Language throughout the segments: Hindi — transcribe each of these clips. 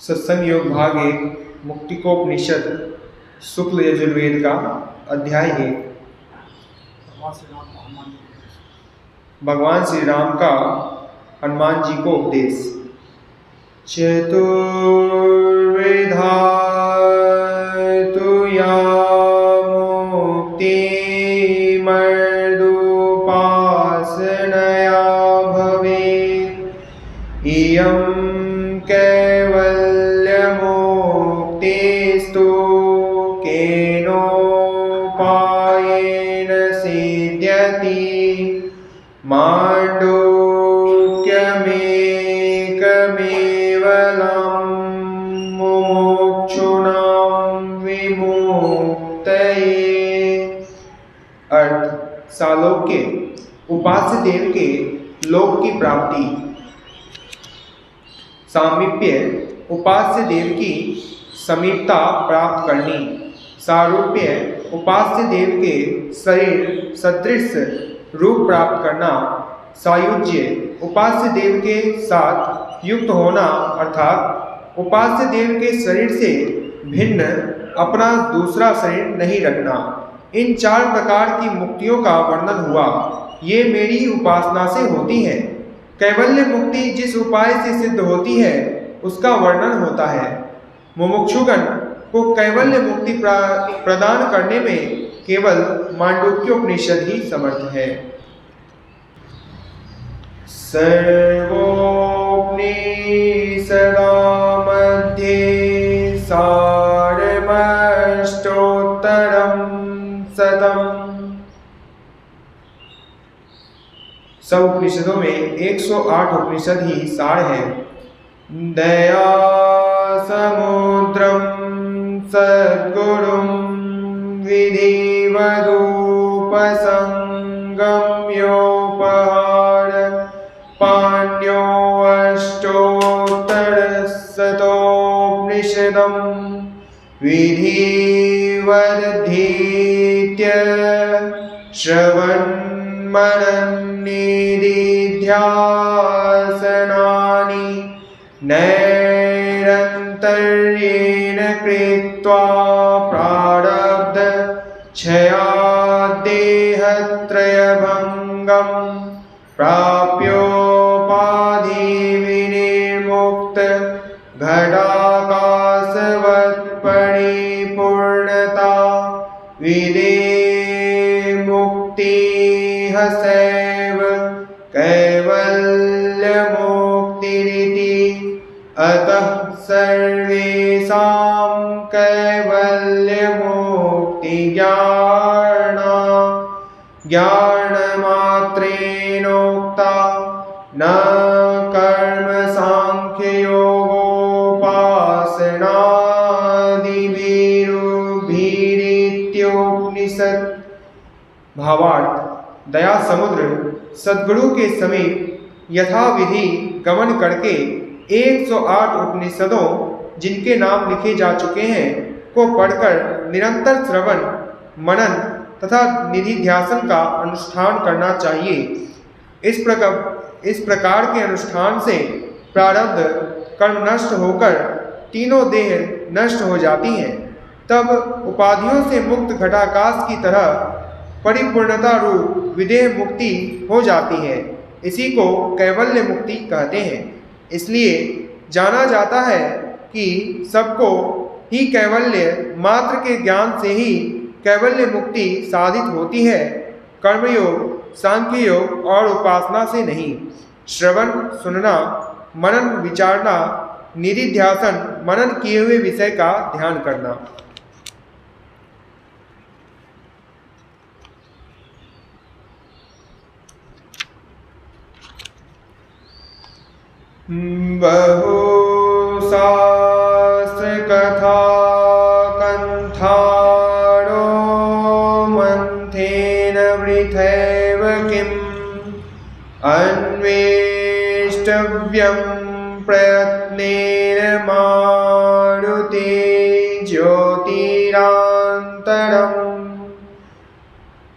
सत्संग योग भाग 1 मुक्तिकोपनिषद शुक्ल यजुर्वेद का अध्याय 1। भगवान श्री राम का हनुमान जी को उपदेश। चतुर्विधा तु या मुक्तिर्मर्दोपासनया भवेत्। इयं कैवल्यमुक्तिस्तु केनोपायेन सिद्ध्यति। माण्डूक्यमेकमेवलं मुमुक्षूणां विमुक्तये। अर्थ: सालोक्य उपास्य देव के लोक की प्राप्ति। सामीप्य उपास्य देव की समीपता प्राप्त करनी। सारूप्य उपास्य देव के शरीर सदृश रूप प्राप्त करना। सायुज्य उपास्य देव के साथ युक्त होना, अर्थात उपास्य देव के शरीर से भिन्न अपना दूसरा शरीर नहीं रखना। इन 4 प्रकार की मुक्तियों का वर्णन हुआ। ये मेरी उपासना से होती है। कैवल्य मुक्ति जिस उपाय से सिद्ध होती है उसका वर्णन होता है। मुमुक्षुगण को कैवल्य मुक्ति प्रदान करने में केवल मांडूक्योपनिषद ही समर्थ है। सर्वोपनिषदा मध्ये सारमष्टोत्तरं शतम्। सब उपनिषदों में 108 उपनिषद ही सार है। दया समुद्रम सद्गुरुं विधिवदुपसंगम्योपहार पाण्यो अष्टोत्तरशतोपनिषदं विधिवदधीत्य श्रवन्मनन्निधिध्यासनानि नैरन्तर्येण कृत्वा प्रारब्ध क्षयादेहत्रयभङ्गं प्राप्योपाधिविनिर्मुक्त घटाकाशवत्परिपूर्णता विदेमुक्तिः सैव कैवल्यमुक्तिरिति। अतः सर्वेषां ज्ञानमात्रेणोक्ता न कर्मसांख्ययोगोपासनादिभिरुभिरित्योपनिषत्। भावार्थ: दया समुद्र सद्गुरु के समीप यथाविधि गमन करके 108 उपनिषदों, जिनके नाम लिखे जा चुके हैं, को पढ़कर निरंतर श्रवण, मनन तथा निधिध्यासन का अनुष्ठान करना चाहिए। इस प्रकार के अनुष्ठान से प्रारब्ध कर्म नष्ट होकर तीनों देह नष्ट हो जाती हैं। तब उपाधियों से मुक्त घटाकाश की तरह परिपूर्णता रूप विदेह मुक्ति हो जाती है। इसी को कैवल्य मुक्ति कहते हैं। इसलिए जाना जाता है कि सबको ही कैवल्य मात्र के ज्ञान से ही कैवल्य मुक्ति साधित होती है, कर्मयोग, सांख्य योग और उपासना से नहीं। श्रवण सुनना, मनन विचारना, निधिध्यासन मनन किए हुए विषय का ध्यान करना। बहु शास्त्र कथा कंठारो मंथेन वृथैव किम् अन्वेष्टव्यं प्रयत्नेन मारुते ज्योतिरान्तरम्।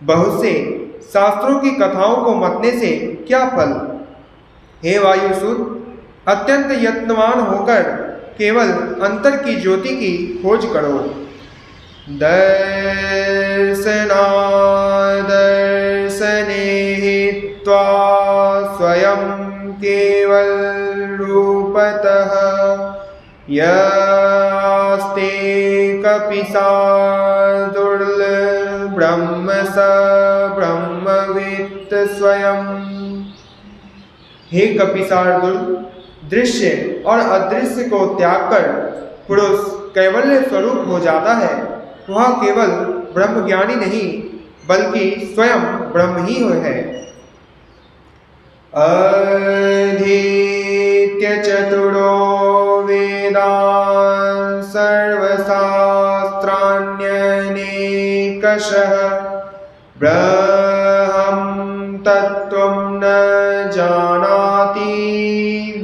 बहुत से शास्त्रों की कथाओं को मतने से क्या फल? हे वायुसुत, अत्यंत यत्नवान होकर केवल अंतर की ज्योति की खोज करो। दर्शने हित्वा स्वयं केवल रूपतः यास्ते कपिशार्दुर्लभं स ब्रह्मवित् स्वयं। हे कपिशार्दुल, दृश्य और अदृश्य को त्याग कर पुरुष कैवल्य स्वरूप हो जाता है। वह केवल ब्रह्मज्ञानी नहीं बल्कि स्वयं ब्रह्म ही है। अधीत्य चतुरो वेदान् सर्वशास्त्राण्यनेकशः ब्रह्म तत्त्वं न जानाति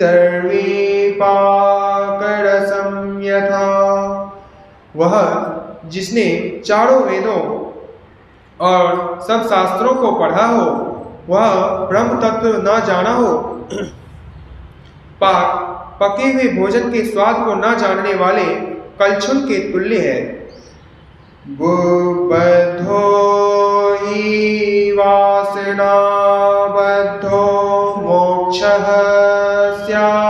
दर्वीपाकरसं यथा। वह जिसने चारों वेदों और सब शास्त्रों को पढ़ा हो, वह ब्रह्म तत्व न जाना हो, पके हुए भोजन के स्वाद को न जानने वाले कलछुल के तुल्य है। बुद्धो हि वासनाबद्धो मोक्षः स्याद्वासनाच्यः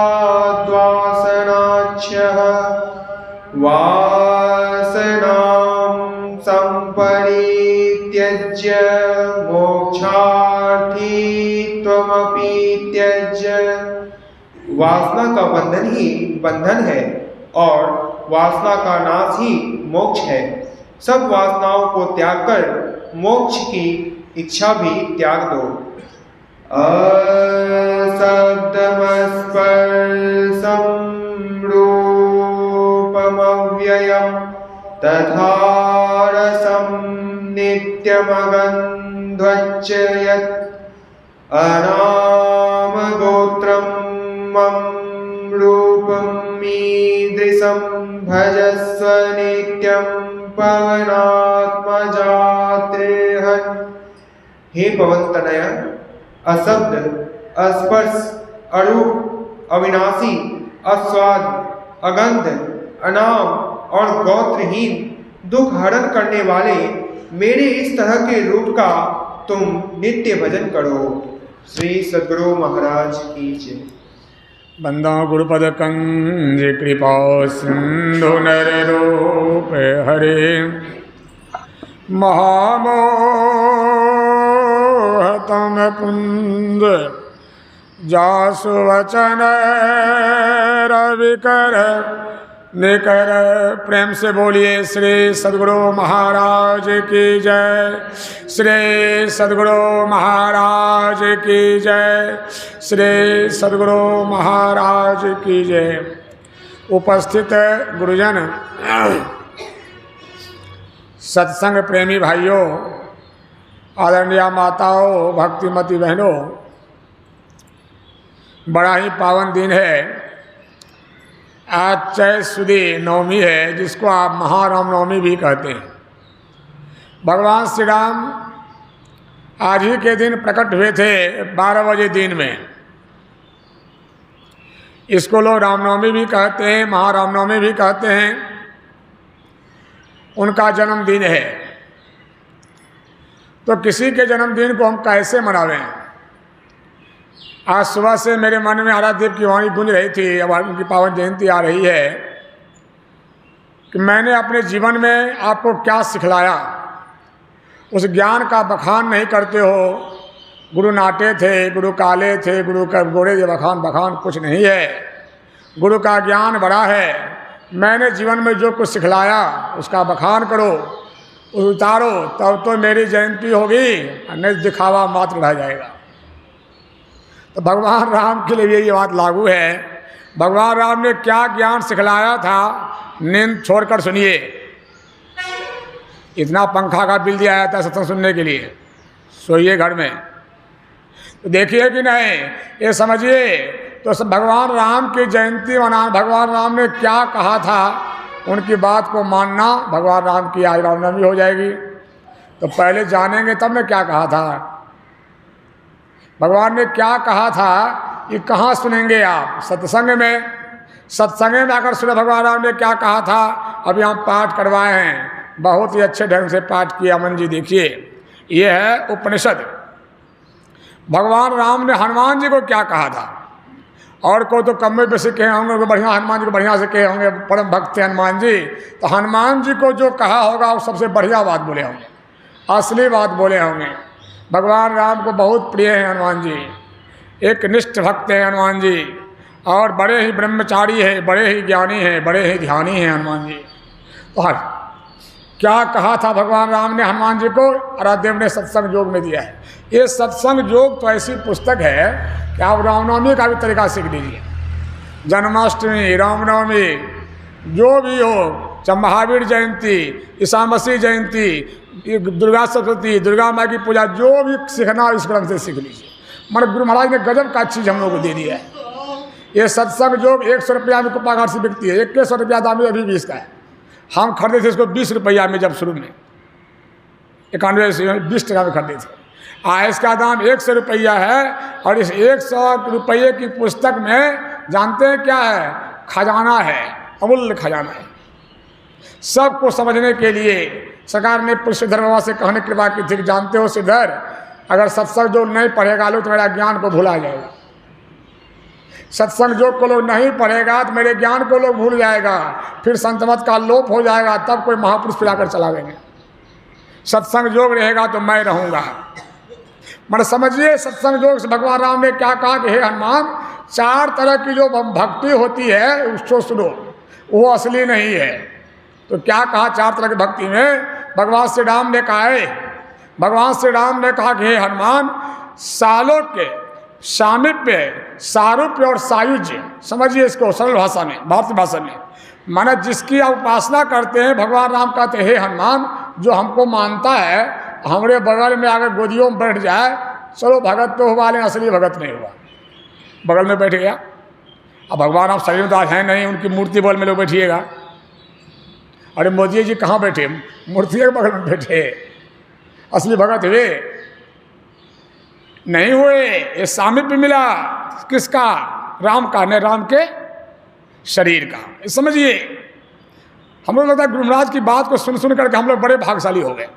वासनां संपरित्यज्य मोक्षार्थी त्वमपि त्यज्य। वासना का बंधन ही बंधन है और वासना का नाश ही मोक्ष है। सब वासनाओं को त्याग कर मोक्ष की इच्छा भी त्याग दो। अशब्दमस्पर्शं रूपमव्ययं तथा रसं नित्यमगन्धश्च यत् अनामगोत्रं मम रूपमीदृशं भजस्व नित्यं पवनात्मजात्रेहन्। हे पवन तनय, अशब्द, अस्पर्श, अरूप, अविनाशी, अस्वाद, अगंध, अनाम और गोत्रहीन दुख हरण करने वाले मेरे इस तरह के रूप का तुम नित्य भजन करो। श्री सद्गुरु महाराज की जय। बंदा गुरुपद कंज कृपा सिंधु नर रूप हरे महामोहतम पुंज जासु वचन रविकर निकर। प्रेम से बोलिए श्री सद्गुरु महाराज की जय। श्री सद्गुरु महाराज की जय। श्री सद्गुरु महाराज की जय। उपस्थित गुरुजन, सत्संग प्रेमी भाइयों, आदरणीय माताओं, भक्तिमती बहनों, बड़ा ही पावन दिन है। आज चैत सुदी नवमी है, जिसको आप महाराम नवमी भी कहते हैं। भगवान श्री राम आज ही के दिन प्रकट हुए थे 12 बजे दिन में। इसको लोग रामनवमी भी कहते हैं, महारामनवमी भी कहते हैं। उनका जन्मदिन है, तो किसी के जन्मदिन को हम कैसे मनावें। आज सुबह से मेरे मन में आराध्य की वाणी गूंज रही थी, अब उनकी पावन जयंती आ रही है, कि मैंने अपने जीवन में आपको क्या सिखलाया। उस ज्ञान का बखान नहीं करते हो। गुरु नाटे थे, गुरु काले थे, गुरु का गोरे ये बखान कुछ नहीं है। गुरु का ज्ञान बड़ा है। मैंने जीवन में जो कुछ सिखलाया उसका बखान करो, उतारो, तब तो मेरी जयंती होगी, नहीं दिखावा मात्र रह जाएगा। तो भगवान राम के लिए ये बात लागू है। भगवान राम ने क्या ज्ञान सिखलाया था, नींद छोड़कर सुनिए। इतना पंखा का बिल दिया जाता है सत्संग सुनने के लिए, सोइए घर में। तो देखिए कि नहीं, ये समझिए। तो भगवान राम की जयंती मनाना, भगवान राम ने क्या कहा था, उनकी बात को मानना। भगवान राम की आज रामनवमी हो जाएगी, तो पहले जानेंगे तब ने क्या कहा था। भगवान ने क्या कहा था ये कहाँ सुनेंगे आप, सत्संग में सत्संग में आकर सुने भगवान राम ने क्या कहा था। अभी हम पाठ करवाए हैं, बहुत ही अच्छे ढंग से पाठ किया। अमन जी देखिए, ये है उपनिषद। भगवान राम ने हनुमान जी को क्या कहा था। और को तो कम में बेसी कहे होंगे, बढ़िया हनुमान जी को बढ़िया से कहे होंगे, परम भक्त थे हनुमान जी। तो हनुमान जी को जो कहा होगा वो सबसे बढ़िया बात बोले होंगे, असली बात बोले होंगे। भगवान राम को बहुत प्रिय है हनुमान जी, एक निष्ठ भक्त है हनुमान जी, और बड़े ही ब्रह्मचारी है, बड़े ही ज्ञानी हैं, बड़े ही ध्यानी हैं हनुमान जी। तो क्या कहा था भगवान राम ने हनुमान जी को, आराध्य ने सत्संग योग में दिया है। ये सत्संग योग तो ऐसी पुस्तक है कि आप रामनवमी का भी तरीका सीख लीजिए। जन्माष्टमी, रामनवमी, जो भी हो, चाहे महावीर जयंती, ईसा मसीह जयंती, दुर्गा सप्तती, दुर्गा माँ की पूजा, जो भी सीखना इस ग्रंथ से सीख लीजिए। मतलब गुरु महाराज ने गजब का चीज़ हम लोग को दे दिया है। ये सत्संग योग 100 रुपया में कुप्पाघाट से बिकती है, 2100 रुपया दाम अभी भी इसका है। हम खरीदे थे इसको 20 रुपया में, जब शुरू में 91 से 20 टका में खरीदे थे। इसका दाम 100 रुपया है। और इस 100 रुपये की पुस्तक में जानते हैं क्या है, खजाना है, अमूल्य खजाना है। सबको समझने के लिए सरकार ने श्रीधर बाबा से कहने कृपा की थी कि जानते हो श्रीधर, अगर सत्संग जो नहीं पढ़ेगा लोग तो मेरा ज्ञान को भुला जाएगा। सत्संग जो को लोग नहीं पढ़ेगा तो मेरे ज्ञान को लोग भूल जाएगा, फिर संतमत का लोप हो जाएगा, तब कोई महापुरुष पिलाकर चला देंगे। सत्संग योग रहेगा तो मैं रहूँगा। मतलब समझिए, सत्संग योग से भगवान राम ने क्या कहा कि हे हनुमान, 4 तरह की जो भक्ति होती है उसको सुनो, वो असली नहीं है। तो क्या कहा 4 तरह की भक्ति में, भगवान श्री राम ने कहा है, भगवान श्री राम ने कहा कि हे हनुमान, सालों के सामीप्य, सारूप्य और सायुज्य, समझिए इसको सरल भाषा में, भारतीय भाषा में, माना जिसकी आप उपासना करते हैं। भगवान राम कहते हैं हे हनुमान, जो हमको मानता है हमारे बगल में आकर गोदियों में बैठ जाए, चलो भगत तो हुआ, लेकिन असली भगत नहीं हुआ। बगल में बैठ गया। अब भगवान आप शरीर में तो आज हैं नहीं, उनकी मूर्ति बगल में लोग बैठिएगा। अरे मोदी जी कहाँ बैठे, मूर्ति के बगल में बैठे, असली भगत हुए नहीं हुए। ये सामीप्य मिला किसका, राम का, न राम के शरीर का। समझिए, हम लोग लगता है गुरु महाराज की बात को सुन करके हम लोग बड़े भाग्यशाली हो गए।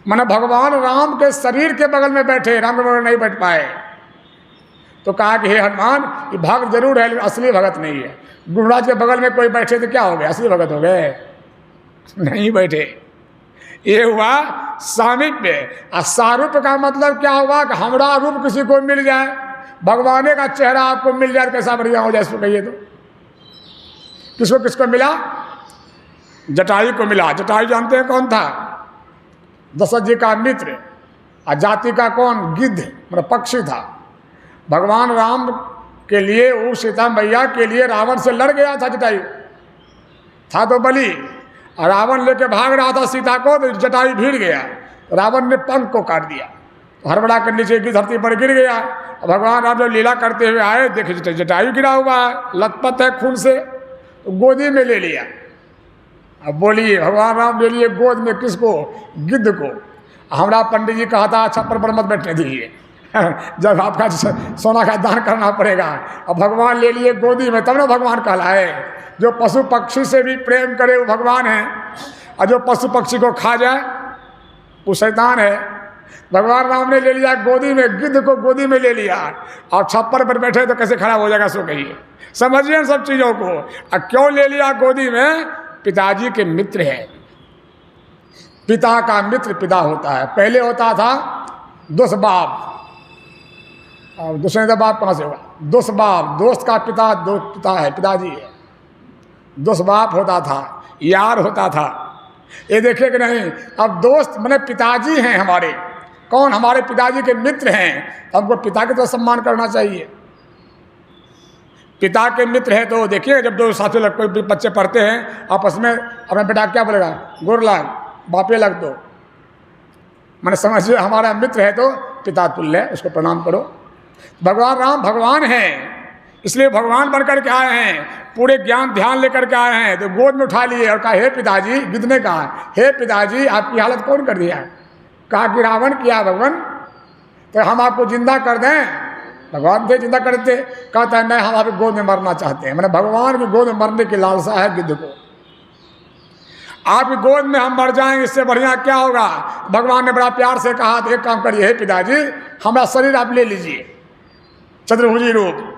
माने भगवान राम के शरीर के बगल में बैठे, राम के बगल नहीं बैठ पाए। तो कहा कि हे हनुमान, ये भक्त जरूर है लेकिन असली भगत नहीं है। गुरु महाराज के बगल में कोई बैठे तो क्या हो गए, असली भगत हो गए? नहीं बैठे। ये हुआ सामीप्य। और सारूप्य का मतलब क्या हुआ कि हमारा रूप किसी को मिल जाए, भगवान का चेहरा आपको मिल जाए, कैसा बढ़िया हो जाए, इसको कहिए तो। किसको किसको मिला, जटायु को मिला। जटायु जानते हैं कौन था, दशरथ जी का मित्र, और जाति का कौन, गिद्ध, मतलब पक्षी था। भगवान राम के लिए, वो सीता मैया के लिए रावण से लड़ गया था। जटायु था तो बलि, और रावण लेके भाग रहा था सीता को, तो जटायु भीड़ गया, रावण ने पंख को काट दिया, तो हड़बड़ा कर नीचे की धरती पर गिर गया। भगवान राम जब लीला करते हुए आए, देखे जटायु गिरा हुआ है, लथपथ है खून से, तो गोदी में ले लिया। अब बोलिए, भगवान राम ले लिए गोद में किसको, गिद्ध को। हमारा पंडित जी कहा था छप्पर पर मत बैठने दीजिए, जब आपका सोना का दान करना पड़ेगा। अब भगवान ले लिए गोदी में, तब ना भगवान कहलाए। जो पशु पक्षी से भी प्रेम करे वो भगवान है, और जो पशु पक्षी को खा जाए वो शैतान है। भगवान राम ने ले लिया गोदी में, गिद्ध को गोदी में ले लिया, और छप्पर पर बैठे तो कैसे खराब हो जाएगा, सो कहिए। समझिए सब चीज़ों को। और क्यों ले लिया गोदी में, पिताजी के मित्र है। पिता का मित्र पिता होता है। पहले होता था दोस्त बाप, और दूसरे का बाप कहाँ से होगा, दोस्त बाप, दोस्त का पिता दोस्त पिता है, पिताजी है। दोस्त बाप होता था, यार होता था। ये देखे कि नहीं, अब दोस्त मैंने पिताजी हैं हमारे। कौन, हमारे पिताजी के मित्र हैं, तो हमको पिता की तो सम्मान करना चाहिए। पिता के मित्र है तो देखिए, जब दो साथी लग, कोई बच्चे पढ़ते हैं आपस में, अपना बेटा क्या बोलेगा, गोर लाग, बापे लग दो। मैंने समझिए हमारा मित्र है तो पिता तुल्य है, उसको प्रणाम करो। भगवान राम भगवान हैं, इसलिए भगवान बनकर के आए हैं, पूरे ज्ञान ध्यान लेकर के आए हैं। तो गोद में उठा लिए और कहा हे पिताजी, गिद्ध ने कहा हे पिताजी, आपकी हालत कौन कर दिया? कहा कि रावण किया भगवान, तो हम आपको जिंदा कर दें। भगवान थे चिंता करते। कहता है नहीं, हम आपकी गोद में मरना चाहते हैं। मैंने भगवान की गोद में मरने की लालसा है गिद्ध को। आपकी गोद में हम मर जाएंगे, इससे बढ़िया क्या होगा। भगवान ने बड़ा प्यार से कहा, एक काम करिए, हे पिताजी, हमारा शरीर आप ले लीजिए, चतुर्भुजी रूप,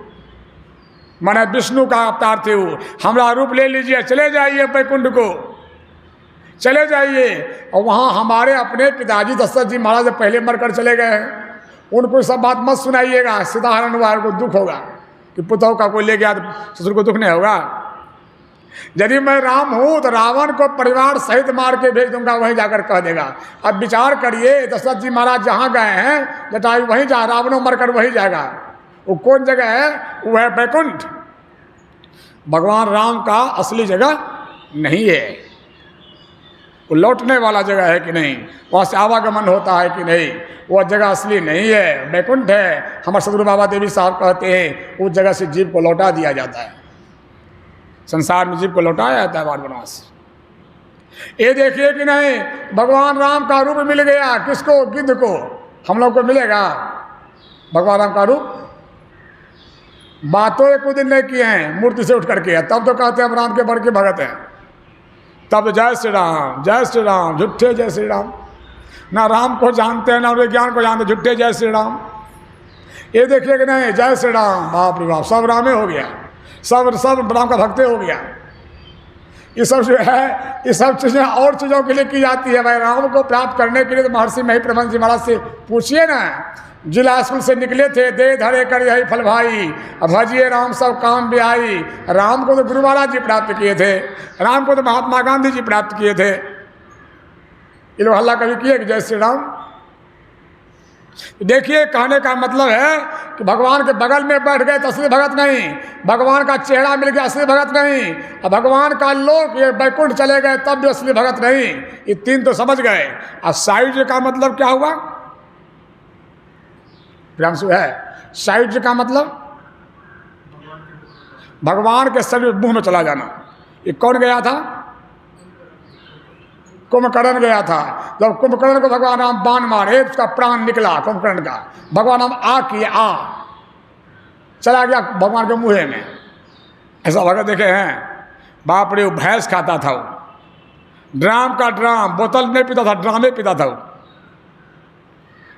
माने विष्णु का अवतार थे वो, हमारा रूप ले लीजिए, चले जाइए बैकुंठ को, चले जाइए। और वहाँ हमारे अपने पिताजी दशरथ जी महाराज पहले मरकर चले गए हैं, उनको सब बात मत सुनाइएगा। सीताहरण वार को दुख होगा कि पुतों का कोई ले गया तो ससुर को दुख नहीं होगा। यदि मैं राम हूँ तो रावण को परिवार सहित मार के भेज दूंगा, वहीं जाकर कह देगा। अब विचार करिए, दशरथ जी महाराज जहाँ गए हैं जटायु वहीं जा, रावणों मरकर वहीं जाएगा। वो कौन जगह है? वो है बैकुंठ। भगवान राम का असली जगह नहीं है, वो लौटने वाला जगह है कि नहीं, वहाँ से आवागमन होता है कि नहीं, वह जगह असली नहीं है, बैकुंठ है। हमारे सदगुरु बाबा देवी साहब कहते हैं उस जगह से जीव को लौटा दिया जाता है, संसार में जीव को लौटाया जाता है बार वनवास। ये देखिए कि नहीं, भगवान राम का रूप मिल गया किसको? गिद्ध को। हम लोग को मिलेगा भगवान राम का रूप? बातों एक दिन नहीं किए हैं मूर्ति से उठ करके, तब तो कहते हैं हम राम के बड़ के भगत हैं। तब तो जय श्री राम, जय श्री राम, झूठे जय श्री राम। ना राम को जानते हैं ना विज्ञान को जानते, झूठे जय श्री राम। ये देखिए कि नहीं, जय श्री राम, बाप रे बाप, सब रामे हो गया, सब राम का भक्ते हो गया। ये सब जो है, ये सब चीज़ें और चीज़ों के लिए की जाती है। भाई राम को प्राप्त करने के लिए तो महर्षि मही प्रबंध जी महाराज से पूछिए ना, जिला स्कूल से निकले थे, दे धरे कर यही फल भाई, भजिए राम सब काम भी आई। राम को तो गुरु महाराज जी प्राप्त किए थे, राम को तो महात्मा गांधी जी प्राप्त किए थे। ये लोग हल्ला कभी किए कि जय श्री राम? देखिए, कहने का मतलब है कि भगवान के बगल में बैठ गए तो असली भगत नहीं, भगवान का चेहरा मिल गया असली भगत नहीं, और भगवान का लोक ये बैकुंठ चले गए तब भी असली भगत नहीं। ये तीन तो समझ गए। और सायुज्य का मतलब क्या हुआ? प्रियांशु है, सायुज्य का मतलब भगवान के शरीर मुंह में चला जाना। ये कौन गया था? कुंभकर्ण गया था। जब कुंभकर्ण को भगवान राम बाण मारे, उसका प्राण निकला कुंभकर्ण का, भगवान राम आ किए, आ चला गया भगवान के मुँह में। ऐसा भगत देखे हैं? बाप रे, वो भैंस खाता था, वो ड्राम का ड्राम, बोतल नहीं पीता था, ड्रामे पीता था,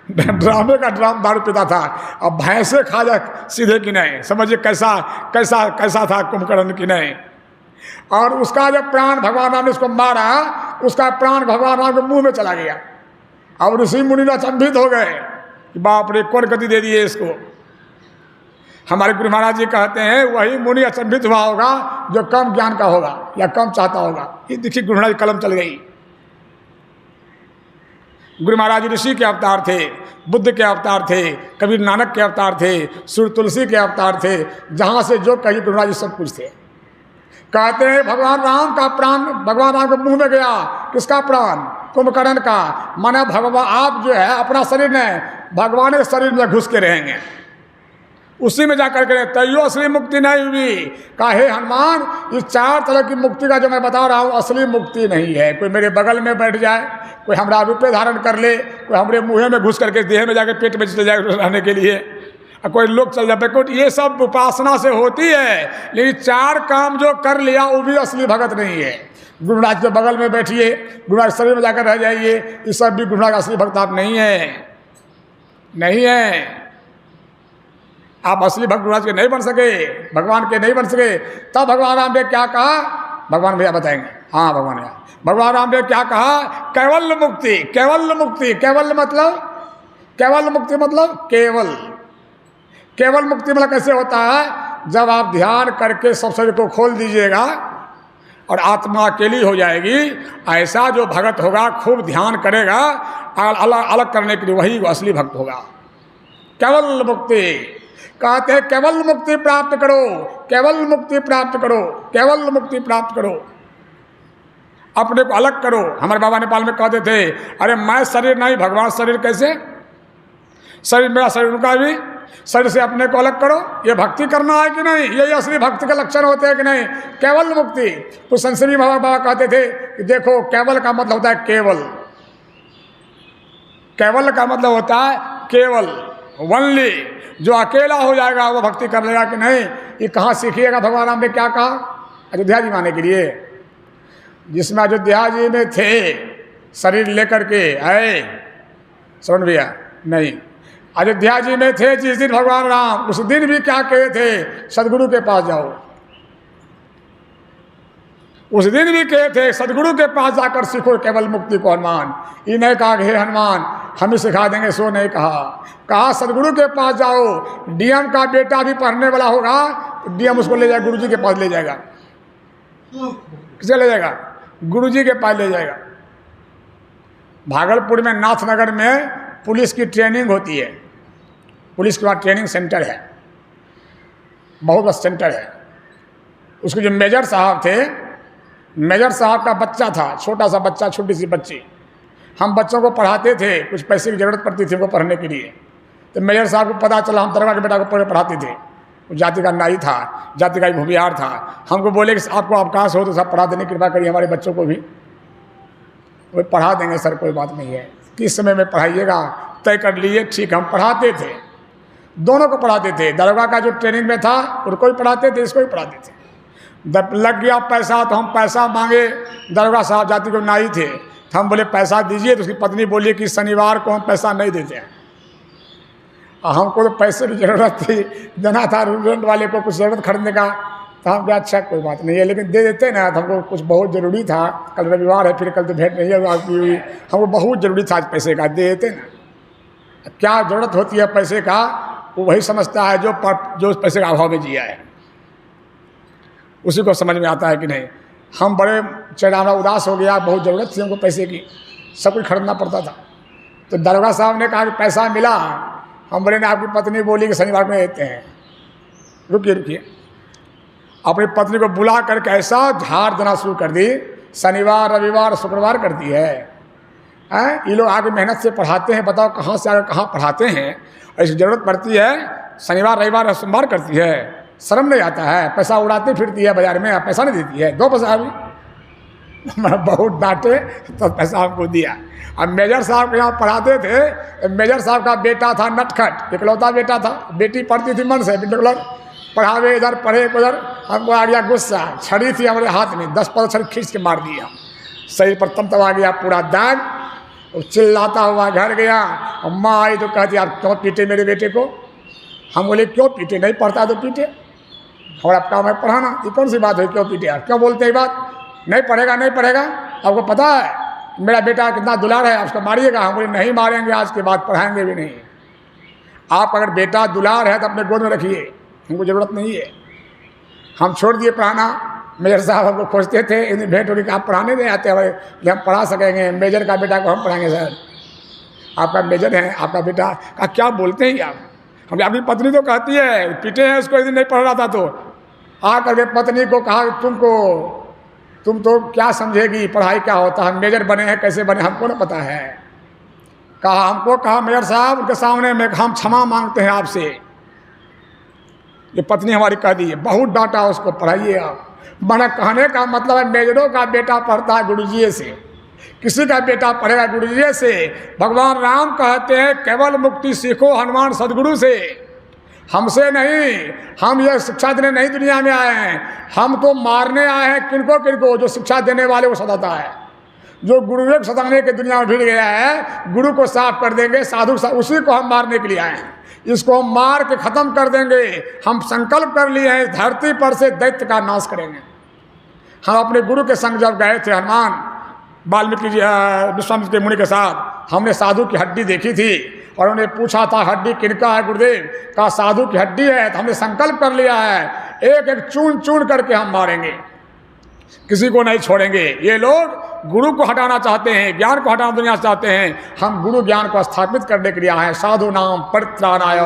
ड्रामे का ड्राम दारू पीता था। अब भैंसे खा जा सीधे कि नहीं, समझिए कैसा कैसा कैसा था कुंभकर्ण की नहीं। और उसका जब प्राण भगवान राम ने उसको मारा, उसका प्राण भगवान राम के मुंह में चला गया। अब ऋषि मुनि अचंभित हो गए कि बाप रे, कौन गति दे दिए इसको। हमारे गुरु महाराज जी कहते हैं वही मुनि अचंभित हुआ होगा जो कम ज्ञान का होगा या कम चाहता होगा। ये देखिए गुरु महाराज कलम चल गई। गुरु महाराज ऋषि के अवतार थे, बुद्ध के अवतार थे, कबीर नानक के अवतार थे, सूर्य तुलसी के अवतार थे। जहाँ से जो कही गुरु महाराज जी सब कुछ थे। कहते हैं भगवान राम का प्राण भगवान राम के मुंह में गया। किसका प्राण? कुंभकर्ण का। माना भगवान आप जो है अपना शरीर में भगवान के शरीर में घुस के रहेंगे, उसी में जाकर के तैयो असली मुक्ति नहीं हुई। काहे हनुमान, इस चार तरह की मुक्ति का जो मैं बता रहा हूँ असली मुक्ति नहीं है। कोई मेरे बगल में बैठ जाए, कोई हमारा रूपे धारण कर ले, कोई हमारे मुँह में घुस करके देह में जाके पेट में चले जाए रहने के लिए, और कोई लोग चल जाए बैकुंठ, ये सब उपासना से होती है। लेकिन चार काम जो कर लिया वो भी असली भगत नहीं है। गुरु महाराज के बगल में बैठिए, गुरु महाराज शरीर में जाकर रह जाइए, ये सब भी गुरु महाराज असली भक्त आप नहीं है, नहीं है। आप असली भक्त गुरु महाराज के नहीं बन सके, भगवान के नहीं बन सके। तब भगवान राम ने क्या कहा? भगवान भैया बताएंगे। हाँ भगवान भैया, भगवान राम ने क्या कहा? केवल मुक्ति, केवल मुक्ति। केवल मतलब, केवल मुक्ति मतलब केवल, केवल मुक्ति मतलब कैसे होता है? जब आप ध्यान करके सब शरीर को खोल दीजिएगा और आत्मा अकेली हो जाएगी, ऐसा जो भगत होगा खूब ध्यान करेगा अलग अलग करने के लिए, वही असली भक्त होगा। केवल मुक्ति कहते हैं, केवल मुक्ति प्राप्त करो, केवल मुक्ति प्राप्त करो, केवल मुक्ति प्राप्त करो। अपने को अलग करो। हमारे बाबा नेपाल में कहते थे, अरे मैं शरीर नहीं, भगवान शरीर कैसे? शरीर मेरा, शरीर उनका भी। शरीर से अपने को अलग करो, ये भक्ति करना है कि नहीं? यही असली भक्ति के लक्षण होते हैं कि नहीं? केवल मुक्ति। तो संसदी बाबा कहते थे कि देखो, केवल का मतलब होता है केवल, केवल का मतलब होता है केवल, ओनली जो अकेला हो जाएगा वो भक्ति कर लेगा कि नहीं, ये कहाँ सीखिएगा। भगवान राम ने क्या कहा अयोध्या जी माने के लिए, जिसमें अयोध्या जी में थे शरीर लेकर के आए, समझ भैया नहीं, अयोध्या जी में थे जिस दिन भगवान राम, उस दिन भी क्या कहे थे, सदगुरु के पास जाओ। उस दिन भी कहे थे सदगुरु के पास जाकर सीखो केवल मुक्ति को हनुमान। ये नहीं कहा हे हनुमान हम ही सिखा देंगे, सो नहीं कहा सदगुरु के पास जाओ। डीएम का बेटा भी पढ़ने वाला होगा तो डीएम उसको ले जाएगा, गुरुजी के पास ले जाएगा। किसे ले जाएगा? गुरुजी के पास ले जाएगा। भागलपुर में नाथनगर में पुलिस की ट्रेनिंग होती है, पुलिस के बाद ट्रेनिंग सेंटर है, बहुत बड़ा सेंटर है। उसके जो मेजर साहब थे, मेजर साहब का बच्चा था, छोटा सा बच्चा, छोटी सी बच्ची। हम बच्चों को पढ़ाते थे, कुछ पैसे की ज़रूरत पड़ती थी उनको पढ़ने के लिए, तो मेजर साहब को पता चला हम दरगाह के बेटा को पढ़ाते थे। वो जाति का नाई था, जाति का भूमिहार था। हमको बोले कि आपको अवकाश हो तो सब पढ़ा देने की कृपा करिए हमारे बच्चों को भी। वो पढ़ा देंगे सर, कोई बात नहीं है, किस समय में पढ़ाइएगा तय कर लिए। ठीक, हम पढ़ाते थे, दोनों को पढ़ाते थे। दरगाह का जो ट्रेनिंग में था उनको भी पढ़ाते थे, इसको भी पढ़ाते थे। जब लग गया पैसा तो हम पैसा मांगे, दरगाह साहब जाति को नाई थे, तो हम बोले पैसा दीजिए, तो उसकी पत्नी बोली कि शनिवार को हम पैसा नहीं देते हैं। हमको तो पैसे की ज़रूरत थी, देना था रेस्टोरेंट वाले को कुछ ज़रूरत खरीदने का, तो हम क्या अच्छा कोई बात नहीं है लेकिन दे देते ना, तो हमको कुछ बहुत ज़रूरी था। कल रविवार है, फिर कल तो भेंट नहीं है आपकी, हमको बहुत ज़रूरी था पैसे का, दे देते ना। क्या ज़रूरत होती है पैसे का वो वही समझता है जो पैसे का अभाव में जिया है, उसी को समझ में आता है कि नहीं। हम बड़े चेहरा उदास हो गया, बहुत ज़रूरत थी हमको पैसे की, सब कुछ खरीदना पड़ता था। तो दरोगा साहब ने कहा कि पैसा मिला। हम बोले ना आपकी पत्नी बोली कि शनिवार में देते हैं। रुकिए, अपनी पत्नी को बुला करके ऐसा झाड़ देना शुरू कर दी, शनिवार रविवार शुक्रवार कर दी है। ये लोग आगे मेहनत से पढ़ाते हैं, बताओ कहाँ से आगे कहाँ पढ़ाते हैं, और इसकी ज़रूरत पड़ती है शनिवार रविवार सोमवार करती है, शर्म नहीं आता है, पैसा उड़ाती फिरती है बाजार में, पैसा नहीं देती है, दो पैसा अभी। मैं बहुत डांटे तो पैसा हमको दिया। अब मेजर साहब के यहाँ पढ़ाते थे, मेजर साहब का बेटा था नटखट, इकलौता बेटा था, बेटी पढ़ती थी मन से, पढ़ावे इधर पढ़े उधर। हमको आ गया गुस्सा, छड़ी थी हमारे हाथ में, 10-15 छड़ी खींच के मार दिया, शरीर पर तम आ गया पूरा दाग। और चिल्लाता हुआ घर गया, और माँ आई तो कहती आप क्यों पीटे मेरे बेटे को। हम बोले क्यों पीटे, नहीं पढ़ता तो पीटे, हमारा काम है पढ़ाना, ये कौन सी बात है क्यों पीटे आप, क्यों बोलते हैं बात, नहीं पढ़ेगा। आपको पता है मेरा बेटा कितना दुलार है, आप उसको मारिएगा। हम बोले नहीं मारेंगे, आज के बाद पढ़ाएंगे भी नहीं। आप अगर बेटा दुलार है तो अपने गोद में रखिए, हमको ज़रूरत नहीं है। हम छोड़ दिए पढ़ाना। मेजर साहब हमको खोजते थे, इन्हें भेंट होगी कि आप पढ़ाने नहीं आते हमारे, हम पढ़ा सकेंगे, मेजर का बेटा को हम पढ़ाएंगे। सर आपका मेजर है, आपका बेटा का क्या बोलते हैं आप। हम आपकी पत्नी तो कहती है पीटे हैं उसको, यदि नहीं पढ़ रहा था तो आ करके पत्नी को कहा तुम तो क्या समझेगी पढ़ाई क्या होता है, मेजर बने हैं कैसे बने हमको ना पता है। कहा मेजर साहब उनके सामने में हम क्षमा मांगते हैं आपसे, ये पत्नी हमारी कह दी है। बहुत डांटा उसको, पढ़ाइए आप। मैंने कहने का मतलब है मेजरों का बेटा पढ़ता है गुरुजी से, किसी का बेटा पढ़ेगा गुरुजी से। भगवान राम कहते हैं केवल मुक्ति सीखो हनुमान सदगुरु से, हमसे नहीं। हम ये शिक्षा देने नहीं दुनिया में आए हैं, हम तो मारने आए हैं। किनको जो शिक्षा देने वाले को सताता है, जो गुरु को सताने के दुनिया में भिड़ गया है, गुरु को साफ कर देंगे, साधु उसी को हम मारने के लिए आए हैं। इसको मार के खत्म कर देंगे। हम संकल्प कर लिए हैं धरती पर से दैत्य का नाश करेंगे। हम अपने गुरु के संग जब गए थे हनुमान वाल्मीकि विश्वामित्र के मुनि के साथ, हमने साधु की हड्डी देखी थी और उन्हें पूछा था हड्डी किनका है गुरुदेव, कहा साधु की हड्डी है। तो हमने संकल्प कर लिया है एक एक चून करके हम मारेंगे, किसी को नहीं छोड़ेंगे। ये लोग गुरु को हटाना चाहते हैं, ज्ञान को हटाना दुनिया चाहते हैं। हम गुरु ज्ञान को स्थापित करने के लिए आए हैं। साधु नाम परित्राणाय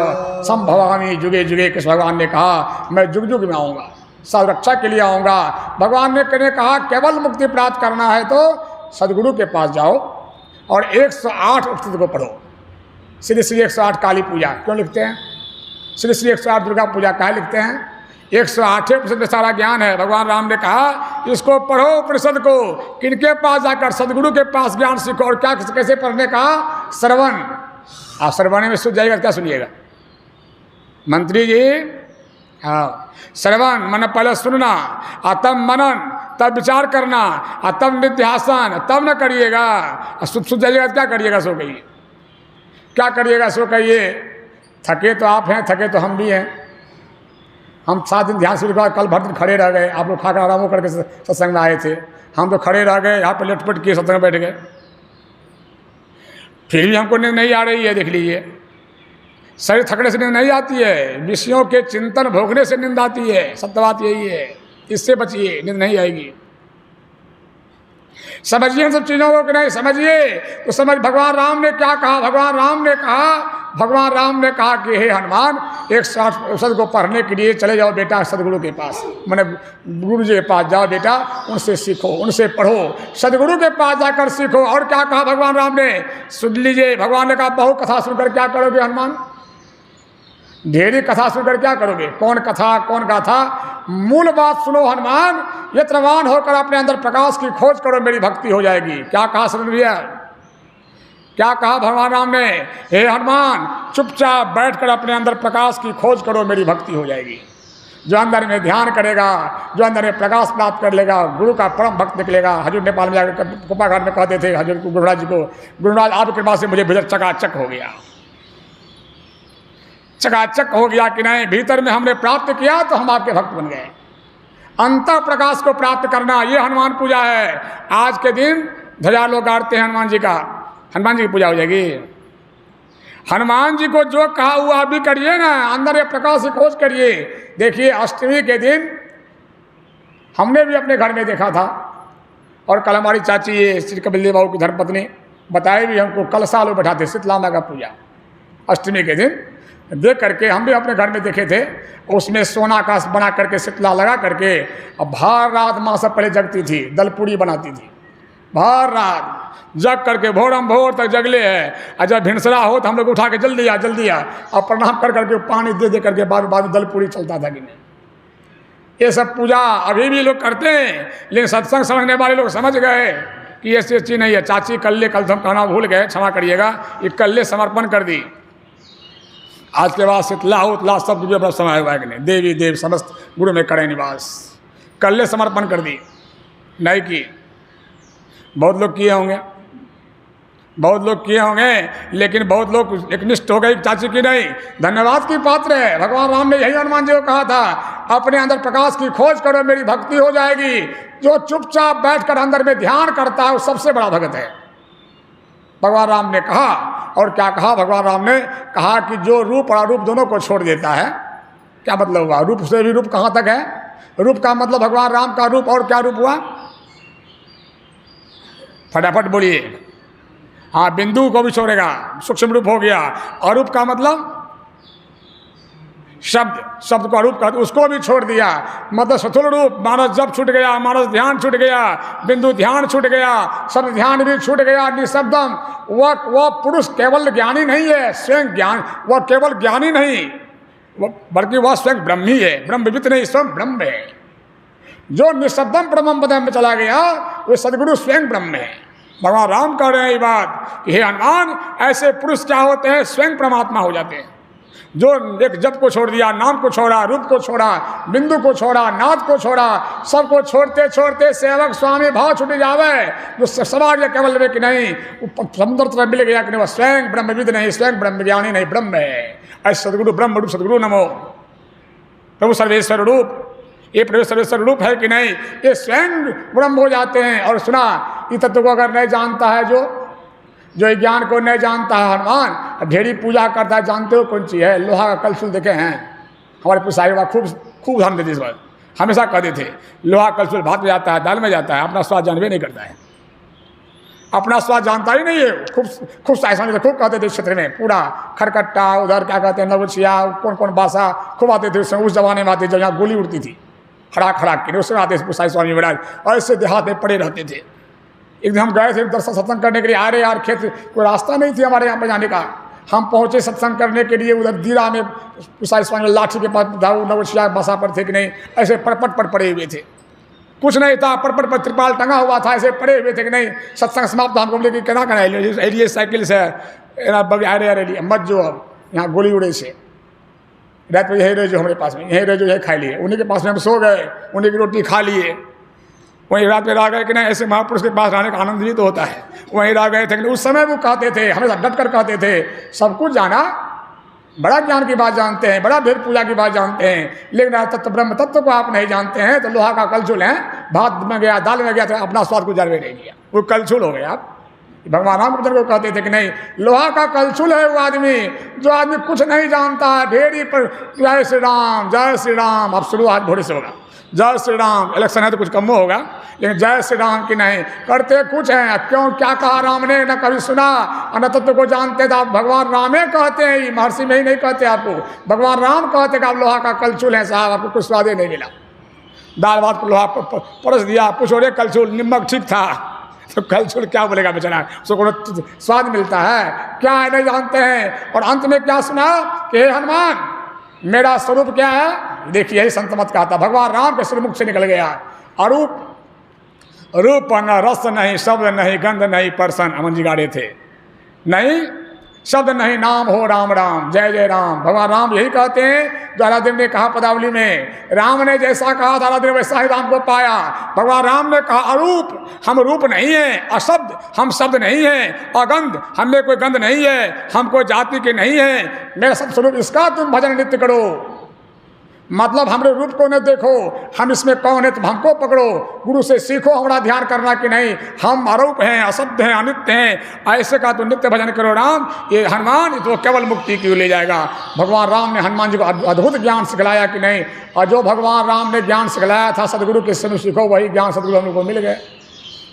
संभवामि जुगे जुगे, कृष्ण भगवान ने कहा मैं जुग जुग में आऊँगा, सब रक्षा के लिए आऊँगा। भगवान ने कहा केवल मुक्ति प्राप्त करना है तो सदगुरु के पास जाओ और 108 उपस्थित को पढ़ो। श्री श्री 108 काली पूजा क्यों लिखते हैं, श्री श्री 108 दुर्गा पूजा क्या लिखते हैं, 108 में सारा ज्ञान है। भगवान राम ने कहा इसको पढ़ो उपनिषद को, किनके पास जाकर सदगुरु के पास ज्ञान सीखो। और क्या कैसे पढ़ने का, श्रवण। आप श्रवण में सुन जाएगा, क्या सुनिएगा, मंत्री जी, हाँ, श्रवण मन पहले सुनना, और तब मनन, तब विचार करना, और तब निध्यासन, तब न करिएगा। सुध जाइएगा तो क्या करिएगा सो कहिए, क्या करिएगा सो कहिए। थके तो आप हैं, थके तो हम भी हैं। हम 7 दिन ध्यान शुरू कर, कल भर दिन खड़े रह गए। आप लोग खाकर आराम करके सत्संग में आए थे, हम तो खड़े रह गए, यहाँ पर लटपट किए सत्संग में बैठ गए। फिर भी हमको नींद नहीं आ रही है, देख लीजिए। शरीर थकने से नींद नहीं आती है, विषयों के चिंतन भोगने से नींद आती है। सत्य बात यही है, इससे बचिए, नींद नहीं आएगी। समझिए सब चीज़ों को कि नहीं समझिए तो समझ। भगवान राम ने क्या कहा? भगवान राम ने कहा कि हे हनुमान, 108 को पढ़ने के लिए चले जाओ बेटा सदगुरु के पास, मैंने गुरु जी के पास जाओ बेटा, उनसे सीखो, उनसे पढ़ो, सदगुरु के पास जाकर सीखो। और क्या कहा भगवान राम ने? सुन लीजिए, भगवान ने कहा बहु कथा सुनकर क्या करोगे हनुमान? ढेरी कथा सुनकर क्या करोगे? कौन कथा कौन गाथा? मूल बात सुनो हनुमान, यत्रवान होकर अपने अंदर प्रकाश की खोज करो, मेरी भक्ति हो जाएगी। क्या कहा सुन लिया? क्या कहा भगवान राम ने? हे हनुमान, चुपचाप बैठकर अपने अंदर प्रकाश की खोज करो, मेरी भक्ति हो जाएगी। जो अंदर में ध्यान करेगा, जो अंदर में प्रकाश प्राप्त कर लेगा, गुरु का परम भक्त निकलेगा। हजूर नेपाल में जाकर कुप्पाघाट में कहते थे हजूर गुरुराज जी को, गुरुराज आपकी कृपा से मुझे भीतर चकाचक हो गया, चकाचक हो गया कि नहीं, भीतर में हमने प्राप्त किया तो हम आपके भक्त बन गए। अंतर प्रकाश को प्राप्त करना, ये हनुमान पूजा है। आज के दिन ध्वजा लोग गाड़ते हैं हनुमान जी का, हनुमान जी की पूजा हो जाएगी। हनुमान जी को जो कहा हुआ आप भी करिए ना, अंदर ये प्रकाश की खोज करिए। देखिए अष्टमी के दिन हमने भी अपने घर में देखा था, और कल हमारी चाची ये श्री कपिल बाबू की धर्मपत्नी बताए भी हमको, कलशा लोग बैठाते शीतला माँ का पूजा अष्टमी के दिन देख करके हम भी अपने घर में देखे थे। उसमें सोना का बना करके शीतला लगा करके, अब भर रात माँ सब पहले जगती थी, दलपूड़ी बनाती थी, भर रात जग करके भोरम भोर तक जगले है। और जब भिनसरा हो तो हम लोग उठा के जल्दी आ और प्रणाम कर करके पानी दे करके बाद दलपूड़ी चलता था कि नहीं। ये सब पूजा अभी भी लोग करते हैं, लेकिन सत्संग समझने वाले लोग समझ गए कि ऐसी चीज़ नहीं है। चाची कल्ले कल हम कहना भूल गए, क्षमा करिएगा, ये कल्ले समर्पण कर दी। आज के बाद शीतला उतला सब भी समय हुआ कि नहीं, देवी देव समस्त गुरु में करे निवास, कल्ले समर्पण कर दी, नहीं की। बहुत लोग किए होंगे, लेकिन बहुत लोग एकनिष्ठ हो गए, चाची की नहीं। धन्यवाद की पात्र है। भगवान राम ने यही हनुमान जी को कहा था, अपने अंदर प्रकाश की खोज करो, मेरी भक्ति हो जाएगी। जो चुपचाप बैठकर अंदर में ध्यान करता है वो सबसे बड़ा भगत है, भगवान राम ने कहा। और क्या कहा भगवान राम ने? कहा कि जो रूप और अरूप दोनों को छोड़ देता है। क्या मतलब हुआ? रूप से भी रूप कहाँ तक है? रूप का मतलब भगवान राम का रूप, और क्या रूप हुआ? फटाफट बोलिए। हाँ, बिंदु को भी छोड़ेगा, सूक्ष्म रूप हो गया। अरूप का मतलब शब्द को अरूप कहते, उसको भी छोड़ दिया। मतलब स्थूल रूप, मानस जब छूट गया, मानस ध्यान छूट गया, बिंदु ध्यान छूट गया, शब्द ध्यान भी छूट गया, निशब्दम। वह पुरुष केवल ज्ञानी नहीं है, स्वयं ज्ञान, वह केवल ज्ञानी नहीं बल्कि वह स्वयं ब्रह्म ही है, ब्रह्मविद नहीं, स्वयं ब्रह्म है। जो निशब्दम ब्रह्म पदम में चला गया वो सदगुरु स्वयं ब्रह्म है। भगवान राम कह रहे हैं ये बात कि हे हनुमान, ऐसे पुरुष क्या होते हैं? स्वयं परमात्मा हो जाते हैं। जो एक जप को छोड़ दिया, नाम को छोड़ा, रूप को छोड़ा, बिंदु को छोड़ा, नाद को छोड़ा, सबको छोड़ते छोड़ते सेवक स्वामी भाव छूट जावे, जो समाज केवल वे कि नहीं समुद्र तरफ मिल गया कि नहीं, वह स्वयं ब्रह्मविद नहीं, स्वयं ब्रह्म ज्ञानी नहीं, ब्रह्म है। ऐसे सदगुरु ब्रह्म रूप सदगुरु नमो। प्रभु सर्वेश्वर रूप, ये प्रभु सर्वेश्वर रूप है कि नहीं, ये स्वयं ब्रह्म हो जाते हैं। और सुना, इस तत्व को अगर नहीं जानता है, जो ज्ञान को नहीं जानता है हनुमान, ढेरी पूजा करता है। जानते हो कौन चीज़ है? लोहा का कलशुल देखे हैं? हमारे पुसाई बाबा खूब ध्यान देते इस बात, हमेशा कहते थे लोहा कलशुल भात में जाता है, दाल में जाता है, अपना स्वाद जानवे नहीं करता है, अपना स्वाद जानता ही नहीं है। खूब ऐसा नहीं, खूब कहते थे क्षेत्र में, पूरा खरकट्टा, उधर क्या कहते हैं नवचिया, कौन भाषा खूब आते थे उस जमाने में। आते जब यहाँ गोली उड़ती थी खड़ाक के, उसमें आते पुसाई स्वामी महाराज, और ऐसे देहात में पड़े रहते थे। एक दिन हम गए थे दर्शन सत्संग करने के लिए, आ रहे यार खेत, कोई रास्ता नहीं थी हमारे यहाँ पर जाने का। हम पहुँचे सत्संग करने के लिए, उधर दीरा में पुसाई स्वामी लाठी के पास नवशिया बसा पर थे कि नहीं, ऐसे परपट पर पड़े हुए थे, कुछ नहीं था, परपट पर त्रिपाल टंगा हुआ था, ऐसे पड़े हुए थे कि नहीं। सत्संग समाप्त, हमको बोले कि कहना एलिए साइकिल से अरे मत जो, अब यहाँ गोली उड़े से रात में यही रह जो हमारे पास में, यही रह जो यही खा लिए, उन्हीं के पास में हम सो गए, उन्हीं की रोटी खा लिए, वहीं रात में रह गए कि नहीं। ऐसे महापुरुष के पास रहने का आनंद भी तो होता है, वहीं रह गए थे। उस समय वो कहते थे, हमेशा डट कर कहते थे, सब कुछ जाना, बड़ा ज्ञान की बात जानते हैं, बड़ा भेद पूजा की बात जानते हैं, लेकिन तत्व ब्रह्म तत्व को आप नहीं जानते हैं तो लोहा का कलछुल है, भात में गया दाल में गया तो अपना स्वाद को जरवे नहीं किया, वो कलछुल हो गए आप। भगवान रामकृष्ण को कहते थे कि नहीं, लोहा का कलछुल है वो आदमी, जो आदमी कुछ नहीं जानता है, ढेरी पर जय श्री राम जय श्री राम। अब शुरू आज भोरे से होगा जय श्री राम, इलेक्शन है तो कुछ कम होगा, लेकिन जय श्री राम की नहीं करते कुछ हैं। क्यों, क्या कहा राम ने, न कभी सुना, न तत्व को जानते थे। आप भगवान रामे कहते हैं, महर्षि में ही नहीं कहते आपको, भगवान राम कहते कि आप लोहा का कलछुल है साहब, आपको कुछ स्वाद ही नहीं मिला। दाल भात को लोहा परस दिया, पूछो रे कलछुल नमक ठीक था, तो कलछुल क्या बोलेगा बेचारा, उसको कोनो स्वाद मिलता है क्या है, नहीं जानते हैं। और अंत में क्या सुना कि हे हनुमान मेरा स्वरूप क्या है, देखिए यही संत मत कहा था, भगवान राम के श्रीमुख से निकल गया, अरूप रूप न रस नहीं, शब्द नहीं, गंध नहीं, परसन अमन जी गा रहे थे, नहीं शब्द नहीं, नाम हो राम राम जय जय राम। भगवान राम यही कहते हैं जो आराधेव ने कहा पदावली में, राम ने जैसा कहा था आराधेव वैसा ही राम को पाया। भगवान राम ने कहा अरूप, हम रूप नहीं है, अशब्द हम शब्द नहीं है, अगंध हमें कोई गंध नहीं है, हम कोई जाति के नहीं है, मेरा सब स्वरूप इसका तुम भजन नित्य करो। मतलब हमारे रूप को न देखो, हम इसमें कौन है तुम हमको पकड़ो, गुरु से सीखो हमारा ध्यान करना कि नहीं, हम अरूप हैं, अशब्द हैं, अनित्य हैं, ऐसे का तो नित्य भजन करो राम। ये हनुमान तो केवल मुक्ति की ओर ले जाएगा। भगवान राम ने हनुमान जी को अद्भुत ज्ञान सिखलाया कि नहीं, और जो भगवान राम ने ज्ञान सिखलाया था सदगुरु के समय सीखो, वही ज्ञान सदगुरु हम लोग को मिल गए।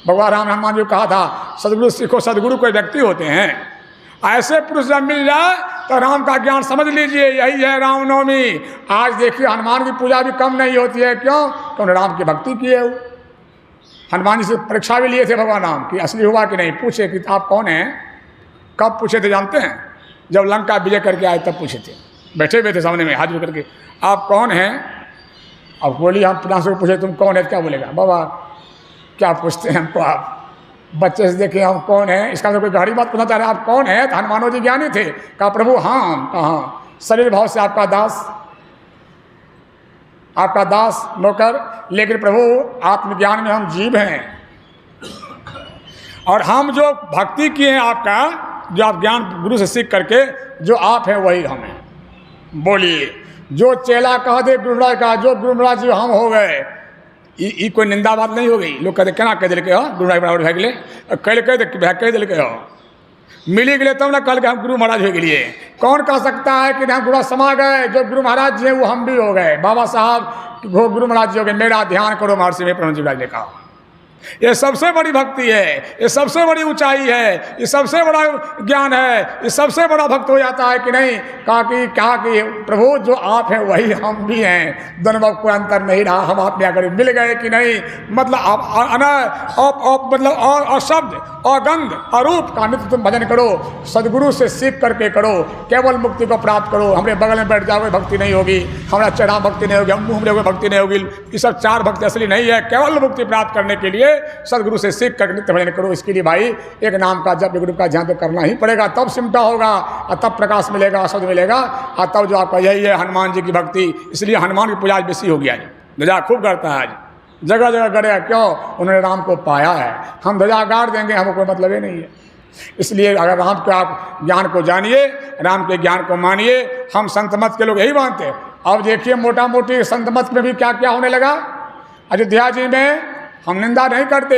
भगवान राम ने हनुमान जी को कहा था सदगुरु सीखो, सदगुरु कोई व्यक्ति होते हैं, ऐसे पुरुष जब मिल जाए तो राम का ज्ञान समझ लीजिए, यही है रामनवमी। आज देखिए हनुमान की पूजा भी कम नहीं होती है, क्यों, क्योंकि राम की भक्ति की है। हनुमान जी से परीक्षा भी लिए थे भगवान राम कि असली हुआ कि नहीं, पूछे कि आप कौन हैं, कब पूछे थे जानते हैं, जब लंका विजय करके आए तब पूछे थे, बैठे हुए थे सामने में हाथ जोड़ करके, आप कौन हैं। अब बोली हम पिता से पूछे तुम कौन है, क्या बोलेगा, बाबा क्या पूछते हैं हमको, आप बच्चे से देखे हम कौन है, इसका कोई गहरी बात पूछना चाह रहे हैं, आप कौन है। तो हनुमानो जी ज्ञानी थे, कहा प्रभु हाँ, कहाँ शरीर भाव से आपका दास, आपका दास नौकर, लेकिन प्रभु आत्मज्ञान में हम जीव हैं, और हम जो भक्ति किए हैं आपका, जो आप ज्ञान गुरु से सीख करके जो आप हैं वही हम हैं। बोलिए, जो चेला कह दे गुरु महाराज का, जो गुरु महाराज जी हम हो गए, ये कोई निंदा बात नहीं हो गई। लोग कहते केना कह दिल के हो गुरु महाराज बराबर भै गए, कल कह दिल के हो, मिली गए तब ना कल के हम गुरु महाराज हो गए। कौन कह सकता है कि हम गुरु समा गए, जो गुरु महाराज जी हैं वो हम भी हो गए, बाबा साहब वो गुरु महाराज जी हो गए, मेरा ध्यान करो महर्षि में प्रणव जी महाराज ने कहा। ये सबसे बड़ी भक्ति है, ये सबसे बड़ी ऊंचाई है, ये सबसे बड़ा ज्ञान है, ये सबसे बड़ा भक्त हो जाता है कि नहीं। कहा कि प्रभु जो आप हैं वही हम भी हैं, दोनों में कोई अंतर नहीं रहा, हम आप में आकर मिल गए कि नहीं। मतलब मतलब अशब्द अगंध अरूप का नित्य तुम भजन करो, सदगुरु से सीख करके करो, केवल मुक्ति को प्राप्त करो। हमारे बगल में बैठ जाओगे भक्ति नहीं होगी, हमारा चढ़ा भक्ति नहीं होगी, हम मुँह में भक्ति नहीं होगी, ये सब चार भक्ति असली नहीं है। केवल मुक्ति प्राप्त करने के लिए सदगुरु से सीख कर नित्य भजन करो। इसके लिए भाई एक नाम का जप गुरु का ध्यान तो करना ही पड़ेगा, तब सिमटा होगा और तब प्रकाश मिलेगा, शब्द मिलेगा, और तब जो आपका यही है हनुमान जी की भक्ति। इसलिए हनुमान की पूजा बेसी हो गया, ध्वजा खूब करता है, आज जगह जगह गड़े, क्यों, उन्होंने राम को पाया है। हम ध्वजा गाड़ देंगे, हमको कोई मतलब ही नहीं है। इसलिए अगर राम के आप ज्ञान को जानिए, राम के ज्ञान को मानिए। हम संत मत के लोग यही मानते हैं। अब देखिए मोटा मोटी संत मत में भी क्या क्या होने लगा। अयोध्या जी में हम निंदा नहीं करते,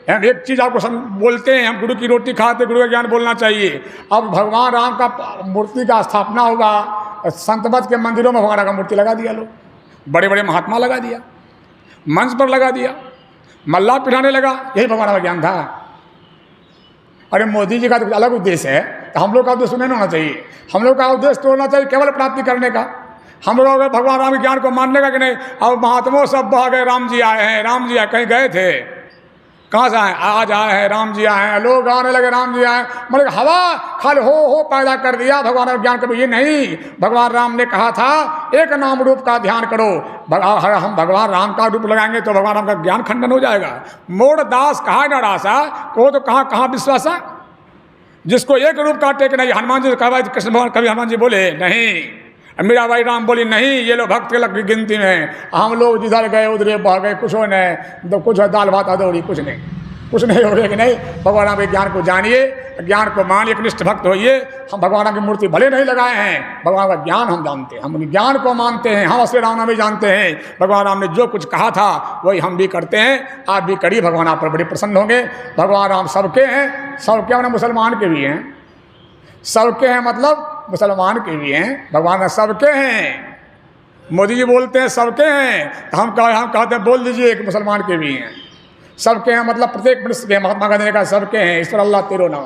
हम एक चीज़ आपको बोलते हैं, हम गुरु की रोटी खाते, गुरु का ज्ञान बोलना चाहिए। अब भगवान राम का मूर्ति का स्थापना होगा, संत मत के मंदिरों में भगवान का मूर्ति लगा दिया, लोग बड़े बड़े महात्मा लगा दिया, मंच पर लगा दिया, मल्ला पिढ़ाने लगा। यही भगवान का ज्ञान था। अरे मोदी जी का तो अलग उद्देश्य है, तो हम लोग का उद्देश्य नहीं होना चाहिए। हम लोग का उद्देश्य तो होना चाहिए केवल प्राप्ति करने का। हम लोग भगवान राम के ज्ञान को मानने का कि नहीं। अब महात्माओं सब बह गए, राम जी आए हैं, राम जी आए, कहीं गए थे, कहाँ से आए, आज आए हैं, राम जी आए हैं, लोग आने लगे राम जी आए, मतलब हवा खाली हो पैदा कर दिया। भगवान का ज्ञान कभी ये नहीं। भगवान राम ने कहा था एक नाम रूप का ध्यान करो। हम भगवान राम का रूप लगाएंगे तो भगवान राम का ज्ञान खंडन हो जाएगा। मोड़ दास कहा नरासा को तो कहाँ विश्वासा, जिसको एक रूप का टेक नहीं। हनुमान जी कहा कृष्ण भगवान कभी हनुमान जी बोले नहीं, मीराबाई राम बोली नहीं, ये लोग भक्त के लग की गिनती में हैं, हम लोग जिधर गए उधरे बह गए, कुछ हो नहीं, तो कुछ है दाल भात अदौड़ी, कुछ नहीं हो रहा कि नहीं। भगवान राम के ज्ञान को जानिए, ज्ञान को मानिए, एकनिष्ठ भक्त होइए। हम भगवान की मूर्ति भले नहीं लगाए हैं, भगवान का ज्ञान हम जानते हैं, हम ज्ञान को मानते हैं, हम श्री राम नाम भी जानते हैं। भगवान राम ने जो कुछ कहा था वही हम भी करते हैं, आप भी करिए, भगवान आप पर बड़े प्रसन्न होंगे। भगवान राम सबके हैं, सबके मतलब मुसलमान के भी हैं, सबके हैं मतलब मुसलमान के भी हैं, भगवान सबके हैं। मोदी जी बोलते हैं सबके हैं, तो हम कहते हैं बोल दीजिए कि मुसलमान के भी हैं, सबके हैं मतलब प्रत्येक मनुष्य के। महात्मा गांधी ने कहा सबके हैं, ईश्वर अल्लाह तेरो नाम।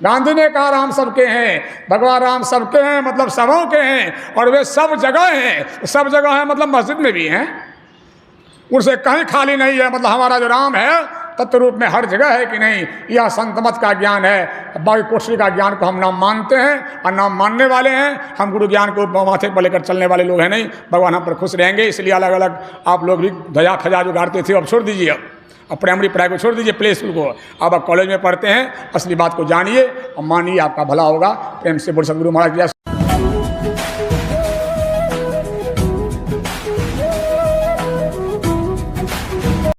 गांधी ने कहा राम सबके हैं, भगवान राम सबके हैं मतलब सबों के हैं, और वे सब जगह हैं। सब जगह हैं मतलब मस्जिद में भी हैं, उनसे कहीं खाली नहीं है। मतलब हमारा जो राम है तत्व रूप में हर जगह है कि नहीं, यह संत मत का ज्ञान है। बाकी कोटरी का ज्ञान को हम नाम मानते हैं और नाम मानने वाले हैं। हम गुरु ज्ञान को माथे पर लेकर चलने वाले लोग हैं नहीं। भगवान हम पर खुश रहेंगे, इसलिए अलग अलग आप लोग भी ध्वजा फजा जो गाड़ते थे अब छोड़ दीजिए, अब प्राइमरी पढ़ाई को छोड़ दीजिए, प्ले स्कूल को, अब आप कॉलेज में पढ़ते हैं। असली बात को जानिए और मानिए, आपका भला होगा। प्रेम से बोल सदगुरु महाराज।